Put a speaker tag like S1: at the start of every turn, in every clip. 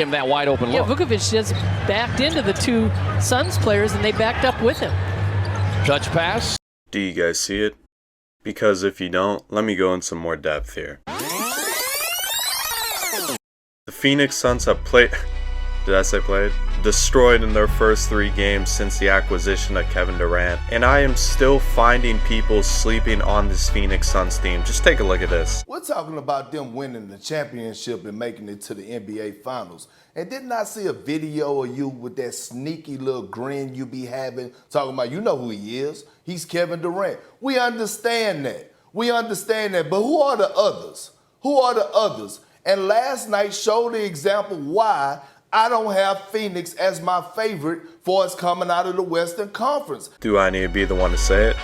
S1: him that wide open
S2: Yeah,
S1: look.
S2: Vukovic just backed into the two Suns players, and they backed up with him.
S1: Touch pass.
S3: Do you guys see it? Because if you don't, let me go in some more depth here. The Phoenix Suns have played... Did I say played? Destroyed in their first 3 games since the acquisition of Kevin Durant, and I am still finding people sleeping on this Phoenix Suns team. Just take a look at this.
S4: We're talking about them winning the championship and making it to the NBA Finals. And didn't I see a video of you with that sneaky little grin you be having, talking about, you know who he is. He's Kevin Durant. We understand that. We understand that. But who are the others? Who are the others? And last night showed the example why I don't have Phoenix as my favorite for us coming out of the Western Conference.
S3: Do I need to be the one to say it?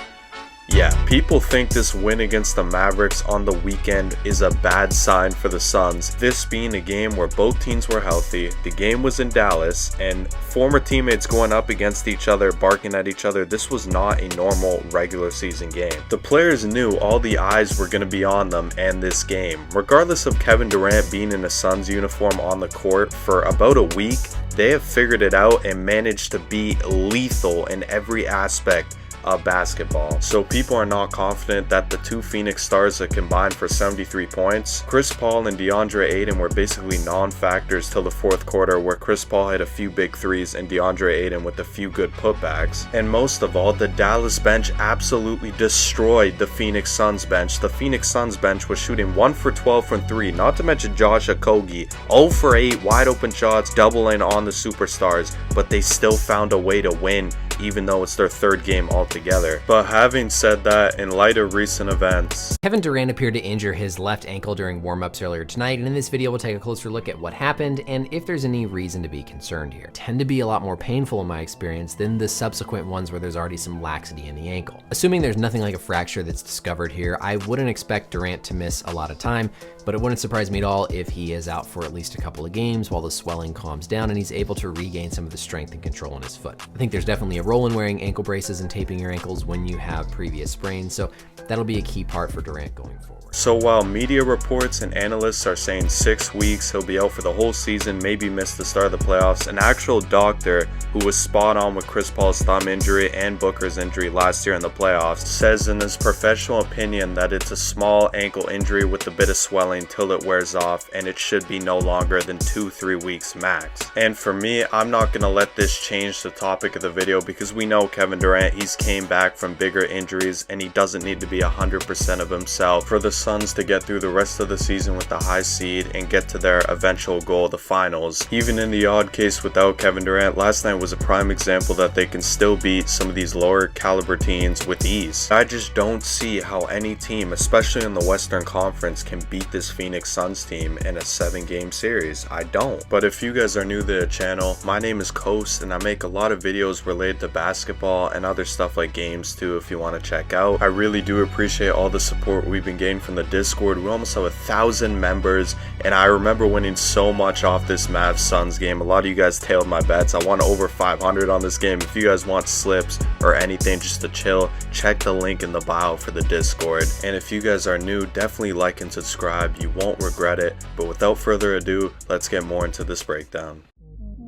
S3: Yeah, people think this win against the Mavericks on the weekend is a bad sign for the Suns. This being a game where both teams were healthy, the game was in Dallas, and former teammates going up against each other, barking at each other. This was not a normal regular season game. The players knew all the eyes were going to be on them and this game. Regardless of Kevin Durant being in a Suns uniform on the court for about a week, they have figured it out and managed to be lethal in every aspect of basketball. So people are not confident that the two Phoenix Stars that combined for 73 points. Chris Paul and DeAndre Ayton were basically non-factors till the fourth quarter, where Chris Paul had a few big threes and DeAndre Ayton with a few good putbacks. And most of all, the Dallas bench absolutely destroyed the Phoenix Suns bench. The Phoenix Suns bench was shooting 1 for 12 from 3, not to mention Josh Okogie, 0 for 8 wide open shots, doubling on the superstars, but they still found a way to win, even though it's their 3rd game altogether. But having said that, in light of recent events,
S5: Kevin Durant appeared to injure his left ankle during warm-ups earlier tonight, and in this video we'll take a closer look at what happened and if there's any reason to be concerned here. Tend to be a lot more painful in my experience than the subsequent ones where there's already some laxity in the ankle. Assuming there's nothing like a fracture that's discovered here, I wouldn't expect Durant to miss a lot of time, but it wouldn't surprise me at all if he is out for at least a couple of games while the swelling calms down and he's able to regain some of the strength and control in his foot. I think there's definitely a role in wearing ankle braces and taping your ankles when you have previous sprains, so that'll be a key part for Durant going forward.
S3: So while media reports and analysts are saying 6 weeks, he'll be out for the whole season, maybe miss the start of the playoffs, an actual doctor who was spot on with Chris Paul's thumb injury and Booker's injury last year in the playoffs says in his professional opinion that it's a small ankle injury with a bit of swelling till it wears off, and it should be no longer than 2-3 weeks max. And for me, I'm not going to let this change the topic of the video, because we know Kevin Durant, he's came back from bigger injuries and he doesn't need to be 100% of himself for the Suns to get through the rest of the season with the high seed and get to their eventual goal, the finals. Even in the odd case without Kevin Durant, last night was a prime example that they can still beat some of these lower caliber teams with ease. I just don't see how any team, especially in the Western Conference, can beat this Phoenix Suns team in a 7-game series. I don't. But if you guys are new to the channel, my name is Coast and I make a lot of videos related to basketball and other stuff like games too, if you want to check out. I really do appreciate all the support we've been getting from the Discord. We almost have 1,000 members, and I remember winning so much off this Mavs Suns game. A lot of you guys tailed my bets. I won over 500 on this game. If you guys want slips or anything just to chill, check the link in the bio for the Discord. And if you guys are new, definitely like and subscribe. You won't regret it. But without further ado, let's get more into this breakdown.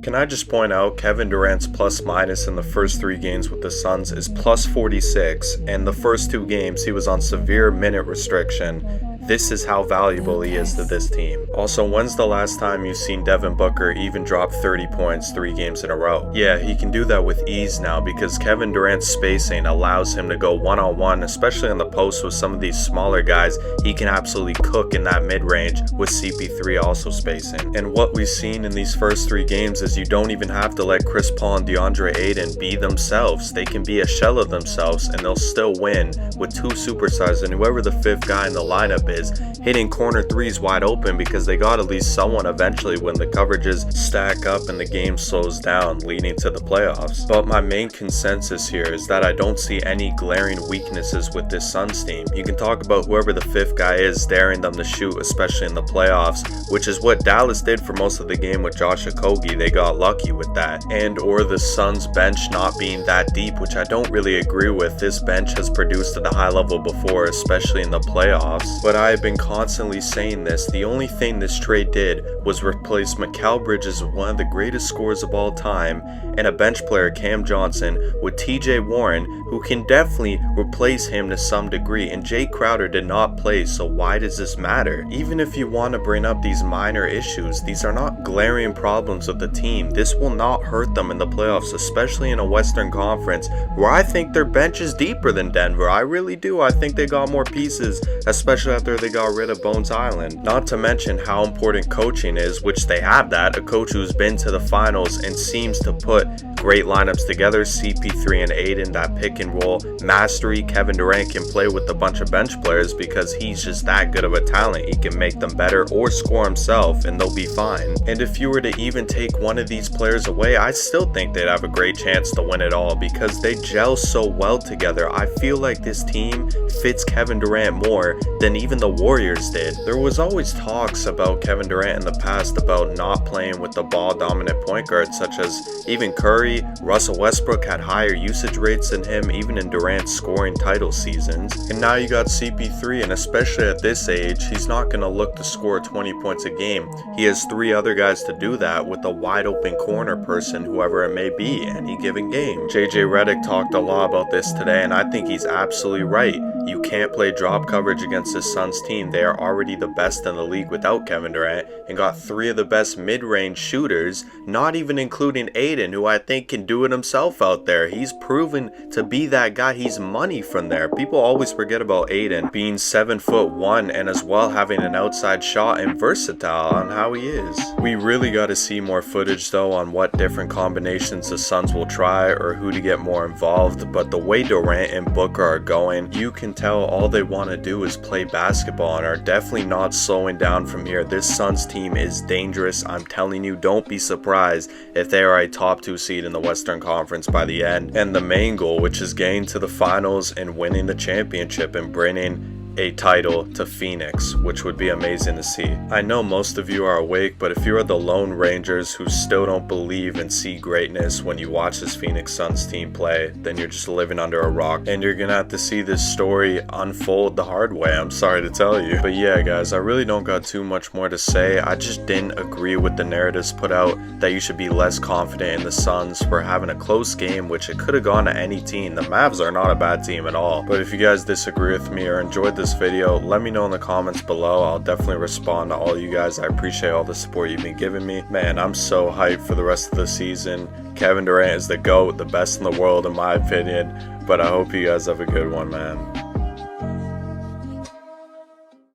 S3: Can I just point out, Kevin Durant's plus minus in the first 3 games with the Suns is plus 46, and the first 2 games he was on severe minute restriction. This is how valuable he is to this team. Also, when's the last time you've seen Devin Booker even drop 30 points 3 games in a row? Yeah, he can do that with ease now because Kevin Durant's spacing allows him to go one-on-one, especially on the post with some of these smaller guys. He can absolutely cook in that mid-range with CP3 also spacing. And what we've seen in these first 3 games is you don't even have to let Chris Paul and DeAndre Ayton be themselves. They can be a shell of themselves and they'll still win with 2 superstars and whoever the 5th guy in the lineup is hitting corner threes wide open, because they got at least someone eventually when the coverages stack up and the game slows down, leading to the playoffs. But my main consensus here is that I don't see any glaring weaknesses with this Suns team. You can talk about whoever the 5th guy is daring them to shoot, especially in the playoffs, which is what Dallas did for most of the game with Josh Okogie. They got lucky with that. And or the Suns bench not being that deep, which I don't really agree with. This bench has produced at a high level before, especially in the playoffs. But I why I've been constantly saying this. The only thing this trade did was replace Mikal Bridges as one of the greatest scorers of all time and a bench player, Cam Johnson, with TJ Warren, who can definitely replace him to some degree, and Jay Crowder did not play, so why does this matter? Even if you want to bring up these minor issues, these are not glaring problems of the team. This will not hurt them in the playoffs, especially in a Western Conference where I think their bench is deeper than Denver. I really do. I think they got more pieces, especially after they got rid of Bones Island. Not to mention how important coaching is, which they have that. A coach who's been to the finals and seems to put great lineups together. CP3 and Aiden, that pick and roll mastery. Kevin Durant can play with a bunch of bench players because he's just that good of a talent. He can make them better or score himself and they'll be fine. And if you were to even take one of these players away, I still think they'd have a great chance to win it all because they gel so well together. I feel like this team fits Kevin Durant more than even the Warriors did. There was always talks about Kevin Durant in the past about not playing with the ball dominant point guards, such as even Curry. Russell Westbrook had higher usage rates than him even in Durant's scoring title seasons. And now you got CP3, and especially at this age, he's not going to look to score 20 points a game. He has 3 other guys to do that with a wide open corner person, whoever it may be, any given game. JJ Redick talked a lot about this today, and I think he's absolutely right. You can't play drop coverage against this Suns team. They are already the best in the league without Kevin Durant and got 3 of the best mid-range shooters, not even including Aiden, who I think can do it himself out there. He's proven to be that guy. He's money from there. People always forget about Aiden being 7'1" and as well having an outside shot and versatile on how he is. We really got to see more footage though on what different combinations the Suns will try or who to get more involved, but the way Durant and Booker are going, you can tell all they want to do is play basketball and are definitely not slowing down from here. This Suns team is dangerous. I'm telling you, don't be surprised if they are a top 2 seed in the Western Conference by the end. And the main goal, which is getting to the finals and winning the championship and bringing a title to Phoenix, which would be amazing to see. I know most of you are awake, but if you are the Lone Rangers who still don't believe and see greatness when you watch this Phoenix Suns team play, then you're just living under a rock and you're gonna have to see this story unfold the hard way. I'm sorry to tell you. But yeah, guys, I really don't got too much more to say. I just didn't agree with the narratives put out that you should be less confident in the Suns for having a close game, which it could have gone to any team. The Mavs are not a bad team at all. But if you guys disagree with me or enjoyed this video, let me know in the comments below. I'll definitely respond to all you guys. I appreciate all the support you've been giving me. Man, I'm so hyped for the rest of the season. Kevin Durant is the GOAT, the best in the world in my opinion. But I hope you guys have a good one, man.